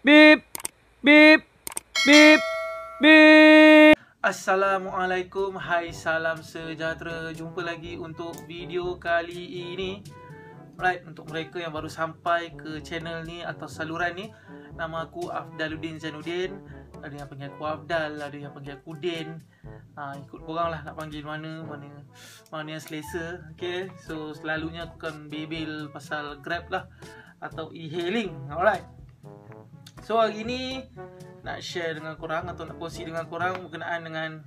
Bip, bip, bip, bip. Assalamualaikum, hai salam sejahtera. Jumpa lagi untuk video kali ini. Alright, untuk mereka yang baru sampai ke channel ni atau saluran ni, nama aku Afdaluddin Zainuddin. Ada yang panggil aku Afdal, ada yang panggil aku Din. Ikut korang lah nak panggil mana yang selesa. Okay, so selalunya aku akan bebel pasal Grab lah atau e-hailing. Alright, so hari ni nak share dengan korang atau nak kongsi dengan korang berkenaan dengan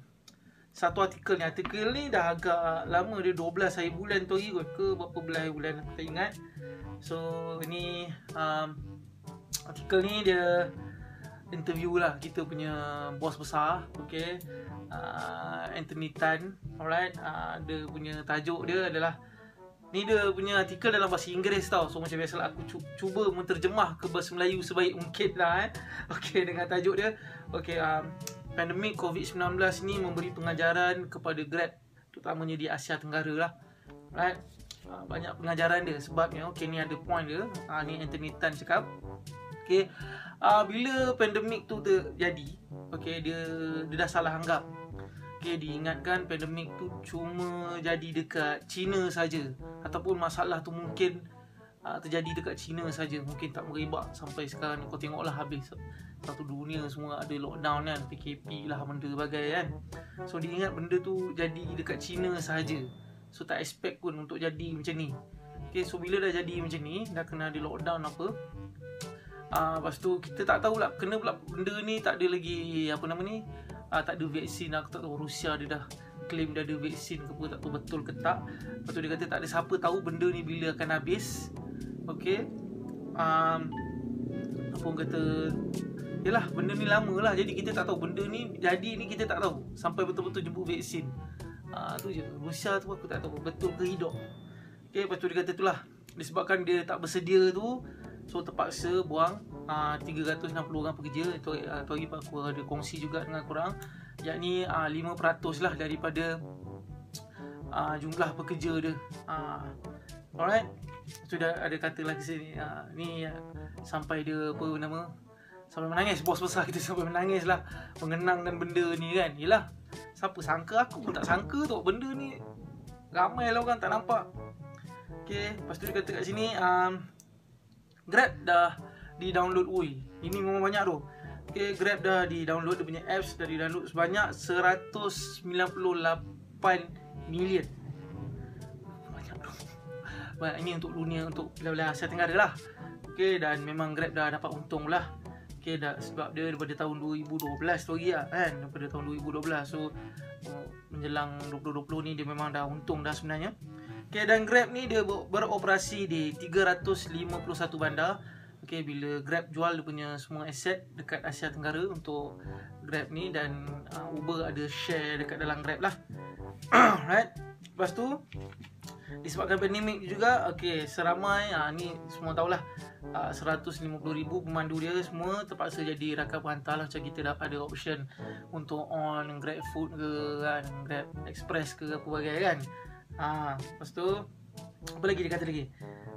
satu artikel ni. Artikel ni dah agak lama, dia 12 hari bulan tu hari kot ke berapa belas hari bulan aku tak ingat. So ini artikel ni dia interview lah kita punya bos besar, okay, Anthony Tan. Alright, dia punya tajuk dia adalah, ni dia punya artikel dalam bahasa Inggeris tau. So macam biasalah aku cuba menterjemah ke bahasa Melayu sebaik mungkin lah okay, dengan tajuk dia, okay, pandemik COVID-19 ni memberi pengajaran kepada Grab, terutamanya di Asia Tenggara lah. Right, banyak pengajaran dia sebabnya. Okay, ni ada point dia. Ni Anthony Tan cakap, okay, bila pandemik tu terjadi, okay, dia dah salah anggap. Okay, diingatkan pandemik tu cuma jadi dekat China saja, ataupun masalah tu mungkin terjadi dekat China saja, mungkin tak merebak sampai sekarang. Kau tengoklah habis satu dunia semua ada lockdown kan, PKP lah benda bagai kan. So diingat benda tu jadi dekat China saja, so tak expect pun untuk jadi macam ni. Okay, so bila dah jadi macam ni, dah kena ada lockdown apa, lepas tu kita tak tahulah, kena pula benda ni tak ada lagi apa nama ni, tak ada vaksin. Aku tak tahu Rusia dia dah claim dia ada vaksin ke apa, tak tahu betul ke tak. Lepas tu dia kata tak ada siapa tahu benda ni bila akan habis. Okay, apa orang kata, yelah benda ni lama lah, jadi kita tak tahu benda ni jadi ni, kita tak tahu sampai betul-betul jemput vaksin. Tu je, Rusia tu aku tak tahu betul ke hidup. Okay, lepas tu dia kata itulah disebabkan dia tak bersedia tu, so terpaksa buang 360 orang pekerja. Itu hari aku ada kongsi juga dengan korang, yakni 5% lah daripada jumlah pekerja dia. Alright, sudah ada kata lagi sini, ni sampai dia apa nama, sampai menangis. Bos besar kita sampai menangis lah mengenangkan benda ni kan. Yelah, siapa sangka, aku pun tak sangka tu benda ni ramai lah orang tak nampak. Okay, lepas tu dia kata kat sini, Grab dah di-download. Ui, ini memang banyak tu. Okay, Grab dah di-download, dia punya apps dah di-download sebanyak 198 million. Banyak tu. Banyak, ini untuk dunia, untuk wilayah Asia Tenggara lah. Okay, dan memang Grab dah dapat untung lah. Okay, dah, sebab dia daripada tahun 2012 tu lagi lah kan, daripada tahun 2012. So menjelang 2020 ni dia memang dah untung dah sebenarnya. Okay, dan Grab ni dia beroperasi di 351 bandar. Okay, bila Grab jual dia punya semua aset dekat Asia Tenggara untuk Grab ni, dan Uber ada share dekat dalam Grab lah. Right, lepas tu disebabkan pandemik juga, okay, seramai ni semua tahulah, 150,000 pemandu dia semua terpaksa jadi rakan perantar lah. Macam kita dah ada option untuk on Grab Food ke kan, Grab Express ke apa bagai kan. Lepas tu apa lagi dia kata lagi?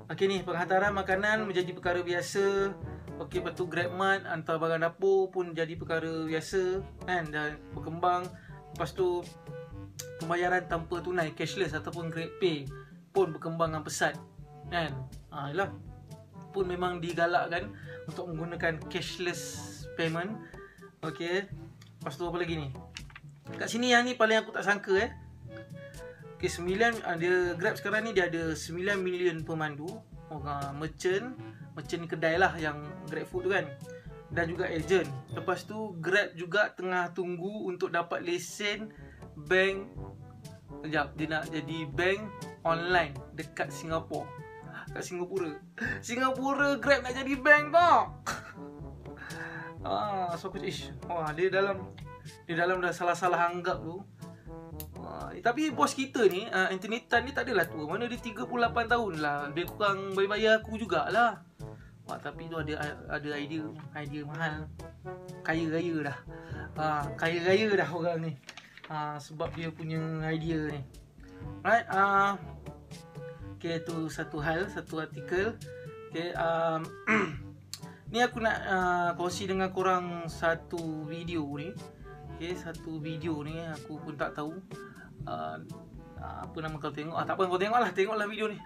Okay, ni penghantaran makanan menjadi perkara biasa. Okay, lepas tu GrabMart hantar barang dapur pun jadi perkara biasa kan, dan berkembang. Lepas tu pembayaran tanpa tunai, cashless ataupun GrabPay pun berkembang dengan pesat kan. Yalah, pun memang digalakkan untuk menggunakan cashless payment. Okay, lepas tu apa lagi ni? Kat sini yang ni paling aku tak sangka Okay, dia Grab sekarang ni dia ada 9 million pemandu, orang merchant ni kedai lah yang Grab Food tu kan, dan juga ejen. Lepas tu Grab juga tengah tunggu untuk dapat lesen bank. Sekejap, dia nak jadi bank online dekat Singapura. Kat Singapura Grab nak jadi bank tau. So aku dia dalam dah salah-salah anggap tu. Tapi bos kita ni, Anthony Tan ni tak adalah tua. Mana dia 38 tahun lah. Lebih kurang bayar aku jugalah. Tapi tu ada idea mahal. Kaya raya dah. Kaya raya dah orang ni. Sebab dia punya idea ni. Right, okay, tu satu hal, satu artikel. Okay, Ni aku nak kongsi dengan korang satu video ni. Okay, satu video ni aku pun tak tahu apa nama kau tengok. Tak apa, kau tengoklah video ni.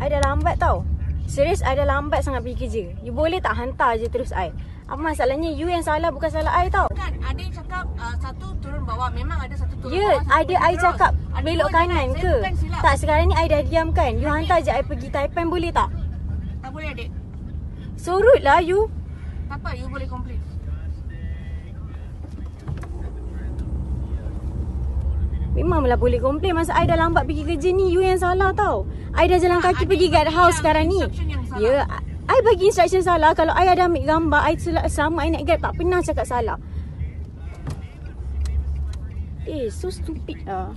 I dah lambat tau. Serius, I dah lambat sangat pergi kerja. You boleh tak hantar je terus I? Apa masalahnya? You yang salah, bukan salah I tau. Kan ada yang cakap satu turun bawah. Memang ada satu turun Ya, bawah. ada I cakap belok kanan ke? Tak, sekarang ni I dah diam kan. You hantar je I pergi Taipan, boleh tak? Tak boleh adik. So rude lah you. Tak apa, you boleh komplain. Memanglah boleh komplain. Masa I dah lambat pergi kerja ni, you yang salah tau. I dah jalan kaki pergi guard house sekarang ni. Ya, I bagi instruction salah. Kalau I ada ambil gambar, I selama I naik guard tak pernah cakap salah. So stupid lah.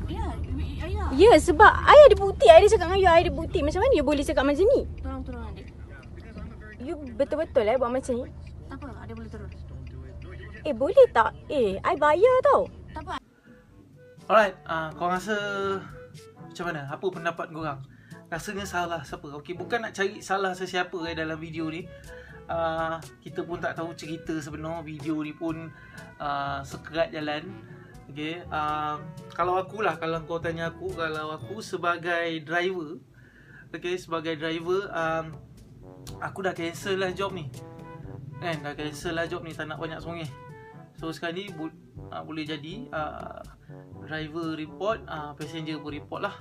Ya, sebab I ada bukti. I ada cakap dengan you, I ada bukti. Macam mana you boleh cakap macam ni? Turun adik. You betul-betul buat macam ni. Tak apa, adik boleh turun. Boleh tak? I bayar tau. Tak apa. Alright, korang rasa macam mana? Apa pendapat korang? Rasanya salah siapa? Okay, bukan nak cari salah sesiapa dalam video ni. Kita pun tak tahu cerita sebenar video ni pun sekerat jalan. Okay, kalau akulah, kalau kau tanya aku, kalau aku sebagai driver, okay, sebagai driver, aku dah cancel lah job ni. Kan, dah cancel lah job ni, tak nak banyak songeh. So sekarang ni boleh jadi driver report, passenger pun report lah.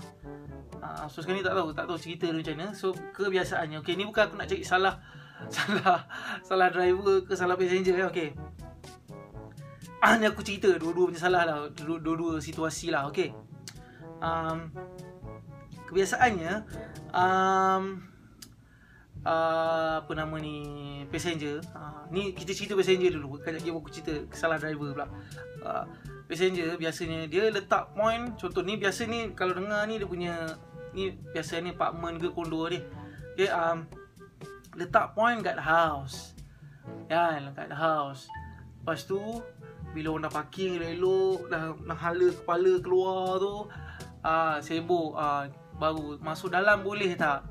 So sekarang ni tak tahu cerita dia macam mana. So kebiasaannya, okay, ni bukan aku nak cari salah driver ke salah passenger. Okay, ni aku cerita dua-dua punya salah lah, dua-dua situasi lah. Okay, kebiasaannya apa nama ni, passenger. Ni kita cerita passenger dulu. Kejap lagi aku cerita salah driver pula. Passenger biasanya dia letak point. Contoh ni, biasa ni kalau dengar ni dia punya ni, biasa ni apartment ke kondo ni. Okay, letak point kat house. Kan, kat house. Lepas tu bila orang dah parking elok, dah hala kepala keluar tu, sibuk, baru masuk dalam boleh tak?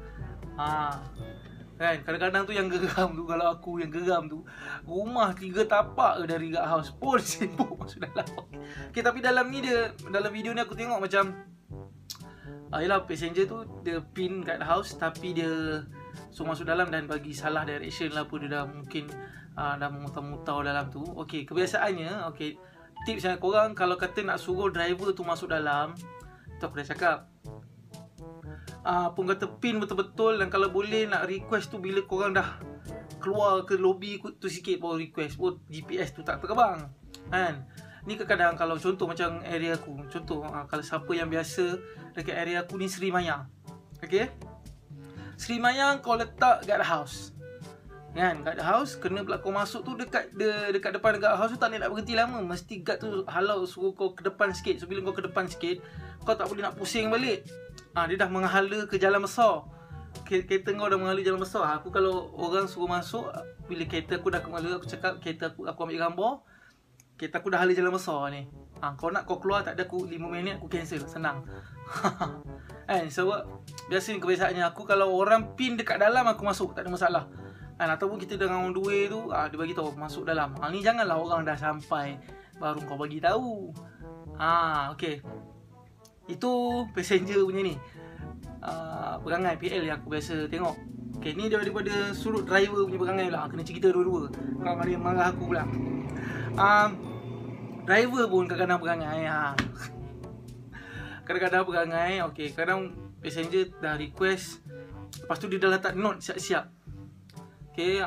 Kan, kadang-kadang tu yang geram tu, kalau aku yang geram tu, rumah 3 tapak dari guard house pun sibuk masuk dalam. Okay, tapi dalam video ni aku tengok macam yelah, passenger tu dia pin guard house, tapi dia masuk dalam dan bagi salah direction lah pun. Dia dah mungkin dah memutar-mutar dalam tu. Okay, kebiasaannya, okay, tips yang korang kalau kata nak suruh driver tu masuk dalam, tu aku dah cakap, pun kata pin betul-betul. Dan kalau boleh nak request tu bila korang dah keluar ke lobby tu sikit baru request. GPS tu tak terkebang kan. Ni kadang-kadang kalau contoh macam area aku, contoh kalau siapa yang biasa dekat area aku ni, Sri Maya. Okay, Sri Maya kau letak guard house kan, guard house kena pula kau masuk tu dekat depan guard house tu tak boleh nak berhenti lama. Mesti guard tu halau suruh kau ke depan sikit. So bila kau ke depan sikit, kau tak boleh nak pusing balik. Dia dah menghala ke jalan besar. Kereta kau dah menghala jalan besar. Aku kalau orang suruh masuk, bila kereta aku dah menghala, aku cakap kereta aku ambil gambar, kereta aku dah hala jalan besar ni. Kau nak kau keluar tak ada, aku 5 minit aku cancel, senang. Kan, sebab biasa ni kebiasaannya aku, kalau orang pin dekat dalam aku masuk, tak ada masalah. Ataupun kita dengan on the way tu, dia bagi tahu masuk dalam. Ni janganlah orang dah sampai baru kau bagi tahu. Okey. Itu passenger punya ni. Perangai PL yang aku biasa tengok. Okay, ni daripada sudut driver punya perangai pula. Kena cerita dua-dua. Kalau ada yang marah aku pula. Driver pun kadang-kadang perangai. Kadang-kadang perangai. Okay, kadang passenger dah request, lepas tu dia dah letak note siap-siap. Okay,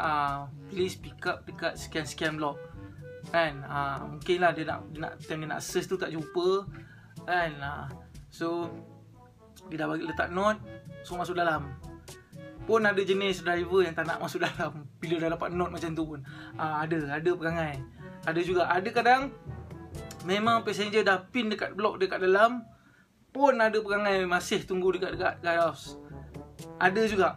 please pick up dekat sekian-sekian blok. Kan, mungkin lah dia nak time dia nak search tu tak jumpa. Kan, so dia dah bagi letak note, so masuk dalam. Pun ada jenis driver yang tak nak masuk dalam bila dah dapat note macam tu pun. Ada perangai. Ada juga, ada kadang memang passenger dah pin dekat blok dekat dalam, pun ada perangai masih tunggu dekat guard house. Ada juga.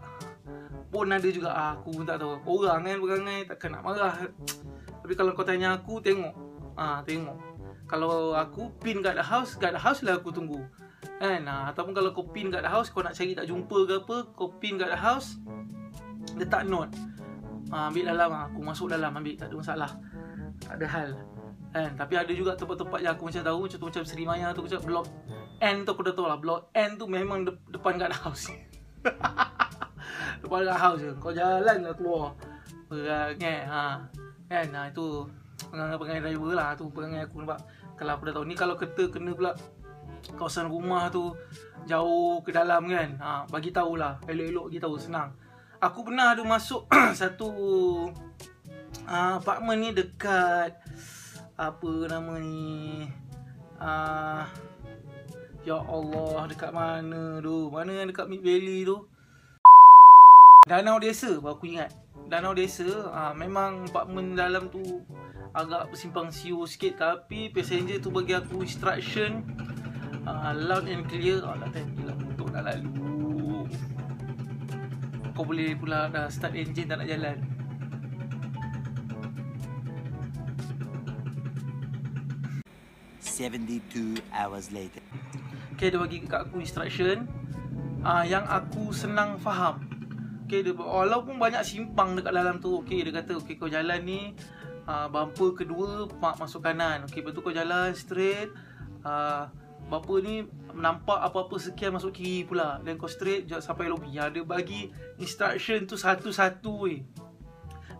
Aku pun tak tahu. Orang kan perangai, takkan nak marah. Tapi kalau kau tanya aku, tengok. Kalau aku pin guard house lah aku tunggu. Kan, ataupun kalau kau pin guard house, kau nak cari tak jumpa ke apa, kau pin guard house, letak note. ambil dalam, aku masuk dalam ambil, tak ada masalah, tak ada hal kan. Tapi ada juga tempat-tempat yang aku macam tahu, macam Seri Maya tu, macam Blok N tu aku dah tahu lah. Blok N tu memang depan guardhouse. Depan guardhouse je, kau jalan lah keluar perangai kan. Itu perangai driver lah, tu perangai aku nampak. Kalau aku dah tahu ni, kalau kena pula kawasan rumah tu jauh ke dalam kan, bagi tahulah, elok-elok bagi tahu, senang. Aku pernah ada masuk satu apartmen ni dekat apa nama ni, ya Allah, dekat mana tu, mana yang dekat Mid Valley tu, Danau Desa. Aku ingat Danau Desa. Memang apartmen dalam tu agak bersimpang siur sikit, tapi passenger tu bagi aku instruction loud and clear. Alah, tadi lah motor dah lalu, kau boleh pula dah start engine tak nak jalan. hours later. Okay, dia bagi kat aku instruction yang aku senang faham. Okay, dia walaupun banyak simpang dekat dalam tu, okay, dia kata okay, kau jalan ni bumper kedua masuk kanan. Okay, lepas tu kau jalan straight, bumper ni nampak apa-apa sekian masuk kiri pula, dan kau straight sampai lobi. Dia bagi instruction tu satu-satu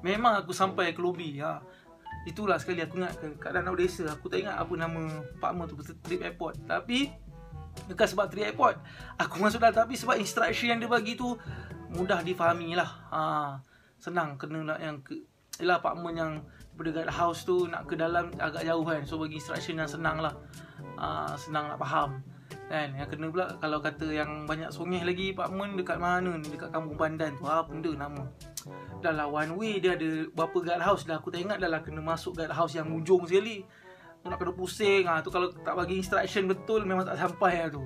memang aku sampai ke lobi. Itulah sekali aku ingat kat Danau Desa. Aku tak ingat apa nama apartmen tu, Trip Airport. Tapi bukan sebab Trip Airport aku masuk dalam, tapi sebab instruction yang dia bagi tu mudah difahami lah. Senang kena nak yang ialah apartmen yang daripada guardhouse tu nak ke dalam agak jauh kan. So bagi instruction yang senang lah, senang nak faham kan. Yang kena pula kalau kata yang banyak songeh lagi, apartmen dekat mana ni, dekat Kampung Pandan tu, benda nama. Dah lah one way dia ada berapa guardhouse dah, aku tak ingat dah lah, kena masuk guardhouse yang ujung sekali. Aku nak kena pusing. Tu kalau tak bagi instruction betul memang tak sampai lah tu.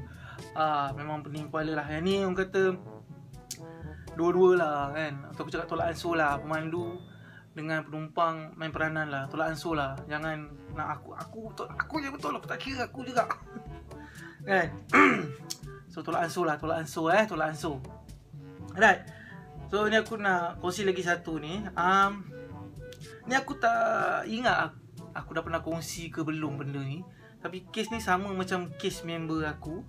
Memang pening kepala lah. Yang ni orang kata dua-dua lah kan. Atau aku cakap tolak ansur lah, pemandu dengan penumpang main peranan lah, tolak ansur lah. Jangan nak aku je betul, aku tak kira aku juga. Kan. So tolak ansur lah, tolak ansur. Alright. So ni aku nak kongsi lagi satu ni. Ni aku tak ingat aku dah pernah kongsi ke belum benda ni. Tapi kes ni sama macam kes member aku.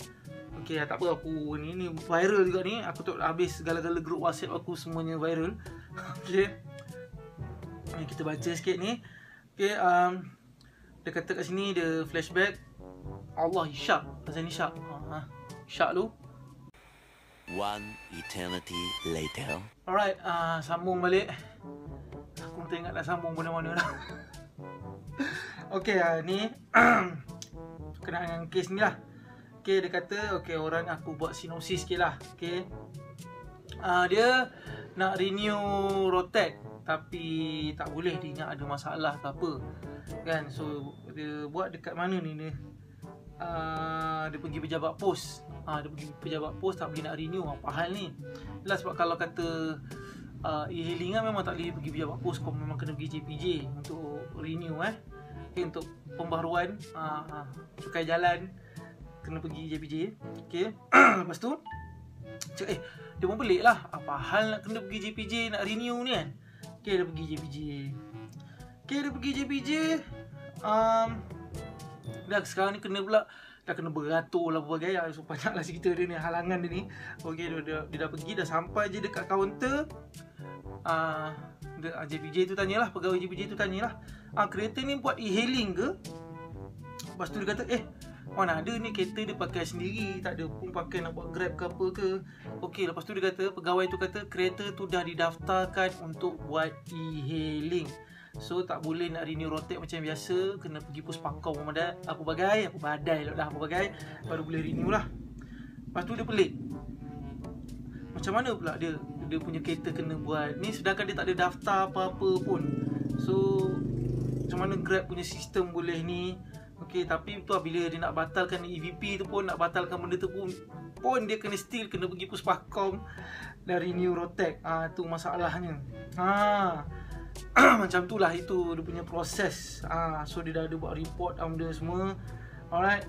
Okay, tak apa, aku ni viral juga ni. Aku tu habis segala-gala grup WhatsApp aku semuanya viral. Okay, ni kita baca sikit ni. Okay, dia kata kat sini dia flashback. Allah, Syak. Pasal ni Syak. Syak tu. One eternity later. Alright, sambung balik. Aku tak ingat nak sambung mana-mana dah. Okay, ni kenaan dengan kes ni lah. Okay, dia kata, okay, orang aku buat sinopsis sikit lah. Okay, dia nak renew road tax, tapi tak boleh, dia ingat ada masalah ke apa kan. So dia buat dekat mana ni, dia pergi pejabat pos. Dia pergi pejabat pos, tak boleh nak renew. Apa hal ni? Yelah, sebab kalau kata e-hailing memang tak boleh pergi pejabat pos, kau memang kena pergi JPJ untuk renew okay, untuk pembaharuan pakai jalan kena pergi JPJ. Okay. Lepas tu cakap, dia pun pelik lah, apa hal nak kena pergi JPJ nak renew ni kan. Okay, dia pergi JPJ. Okay, dia pergi JPJ. Dah sekarang ni kena pula, dah kena beratur lah berbagai. So banyak lah cerita dia ni, halangan dia ni. Okay, dia dah pergi, dah sampai je dekat kaunter. JPJ tu tanyalah, pegawai JPJ tu tanyalah, kereta ni buat e-hailing ke? Lepas tu dia kata, mana ada ni, kereta dia pakai sendiri, tak ada pun pakai nak buat Grab ke apa ke. Okey, lepas tu dia kata, pegawai tu kata kereta tu dah didaftarkan untuk buat e-hailing. So tak boleh nak renew road tax macam biasa, kena pergi pos pakau apa bagai baru boleh renew lah. Lepas tu dia pelik, macam mana pula dia punya kereta kena buat ni, sedangkan dia tak ada daftar apa-apa pun. So macam mana Grab punya sistem boleh ni? Okey, tapi tu bila dia nak batalkan EVP tu pun, nak batalkan benda tu pun dia kena pergi Puspakom dan renew road tax. Tu masalahnya. Macam tu lah, itu dia punya proses. So dia dah ada buat report benda semua. Alright.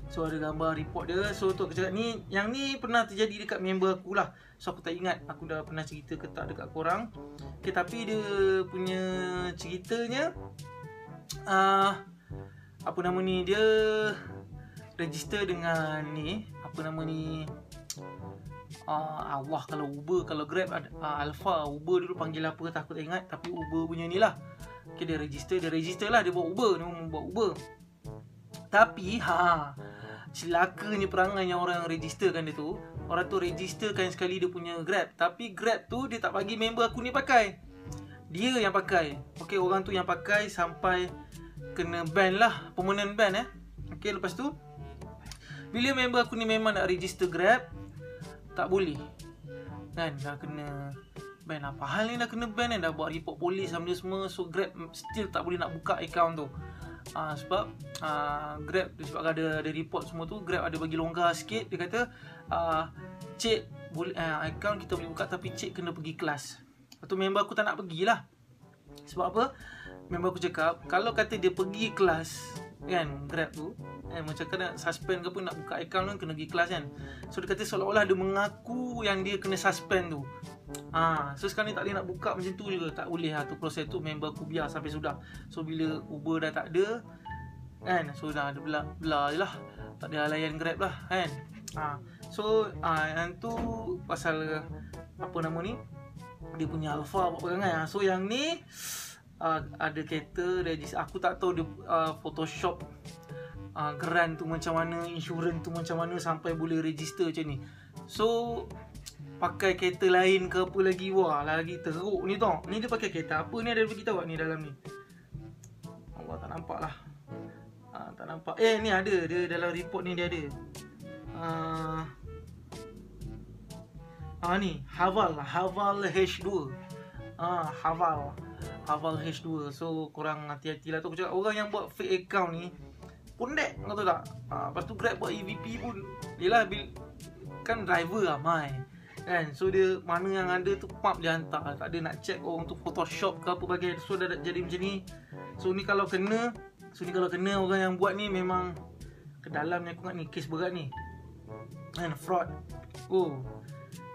So ada gambar report dia. So tu aku cakap ni, yang ni pernah terjadi dekat member aku lah. So aku tak ingat aku dah pernah cerita ke tak dekat korang. Okay, tapi dia punya ceritanya apa nama ni, dia register dengan ni, apa nama ni, Allah, kalau Uber, kalau Grab ada Alpha. Uber dulu panggil apa tak aku tak ingat, tapi Uber punya ni lah. Okay, dia register lah, dia buat Uber, dia buat Uber. Tapi celakanya perangai yang orang registerkan dia tu, orang tu registerkan sekali dia punya Grab, tapi Grab tu dia tak bagi member aku ni pakai. Dia yang pakai. Okay, orang tu yang pakai sampai kena ban lah, permanent ban Okay, lepas tu bila member aku ni memang nak register Grab, tak boleh kan, dah kena ban. Apa hal ni dah kena ban kan, dah buat report polis sama dia semua. So Grab still tak boleh nak buka account tu. Sebab Grab, sebab ada report semua tu, Grab ada bagi longgar sikit. Dia kata cik boleh, account kita boleh buka, tapi cik kena pergi kelas. Lepas tu member aku tak nak pergilah. Sebab apa? Member aku cakap kalau kata dia pergi kelas kan, Grab tu macam kena suspend ke apa, nak buka account kan kena pergi kelas kan. So dia kata seolah-olah dia mengaku yang dia kena suspend tu. So sekarang ni tak boleh nak buka macam tu juga, tak boleh lah tu proses tu. Member aku biar sampai sudah. So bila Uber dah tak ada kan, so dah ada bela je lah, tak ada layan Grab lah kan. So yang tu pasal apa nama ni, dia punya Alpha apa perangai. So yang ni ada kereta register, aku tak tahu dia Photoshop geran tu macam mana, insurans tu macam mana sampai boleh register macam ni. So pakai kereta lain ke apa lagi, wah lagi teruk ni tau. Ni dia pakai kereta apa ni, ada bagi tahu ni dalam ni. Allah, tak nampak lah. Tak nampak. Ni ada, dia dalam report ni dia ada. Ni Haval H2. Haval H2. So korang hati-hatilah tu. Aku cakap orang yang buat fake account ni pondek, kau tahu tak? Lepas tu Grab buat EVP pun, yelah kan driver ramai kan. So dia mana yang ada tu pump dia hantar, tak ada nak check orang tu Photoshop ke apa bagai. So dah jadi macam ni. So ni kalau kena orang yang buat ni memang ke dalam ni, aku ingat ni kes berat ni kan, fraud.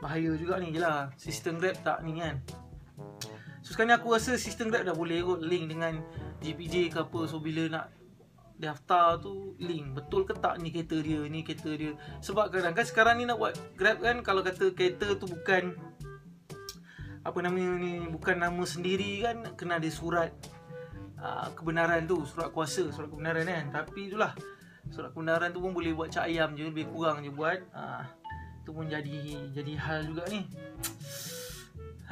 Bahaya juga ni. Jelah sistem Grab tak ni kan. So sekarang ni aku rasa sistem Grab dah boleh kot link dengan GPJ ke apa. So bila nak daftar tu link betul ke tak ni kereta dia, ni kereta dia. Sebab kadang kan sekarang ni nak buat Grab kan, kalau kata kereta tu bukan apa namanya ni, bukan nama sendiri kan, kena ada surat kebenaran tu, surat kuasa, surat kebenaran kan. Tapi itulah, surat kebenaran tu pun boleh buat cak ayam je, lebih kurang je buat. Tu pun jadi hal juga ni.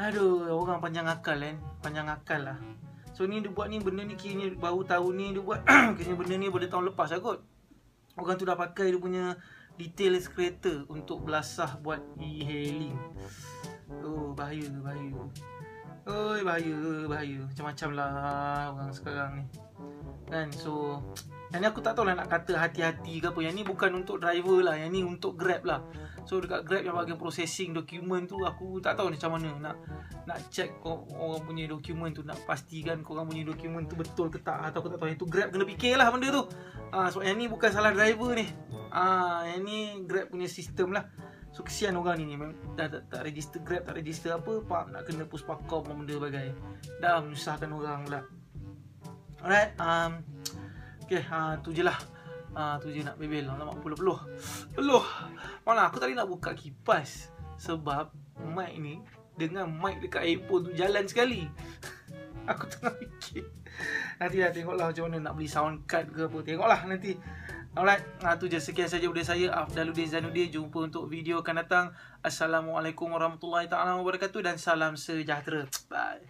Aduh, orang panjang akal kan, panjang akal lah. So ni dia buat ni, benda ni kira baru tahun ni dia buat. Kira benda ni pada tahun lepas lah kot. Orang tu dah pakai dia punya details kereta untuk belasah buat e-hailing. Bahaya. Bahaya. Macam-macam lah orang sekarang ni kan. So yang ni aku tak tahu lah nak kata hati-hati ke apa. Yang ni bukan untuk driver lah, yang ni untuk Grab lah. So dekat Grab yang bahagian processing dokumen tu, aku tak tahu macam mana nak check orang punya dokumen tu, nak pastikan korang punya dokumen tu betul ke tak, atau aku tak tahu. Yang tu Grab kena fikir lah benda tu. So yang ni bukan salah driver ni. Yang ni Grab punya sistem lah. So kesian orang ni dah tak register Grab, tak register apa, nak kena puspakom benda bagai. Dah menyusahkan orang pula. Alright, okay, tu je lah. Tu je nak bebel. Alamak, peluh. Mana aku tadi nak buka kipas sebab mic ni dengan mic dekat iPhone tu jalan sekali. Aku tengah fikir. Nanti lah tengoklah macam mana nak beli sound card ke apa. Tengoklah nanti. Alright, tu je, sekian saja daripada saya, Afdaluddin Zainuddin. Jumpa untuk video akan datang. Assalamualaikum warahmatullahi taala wabarakatuh dan salam sejahtera. Bye.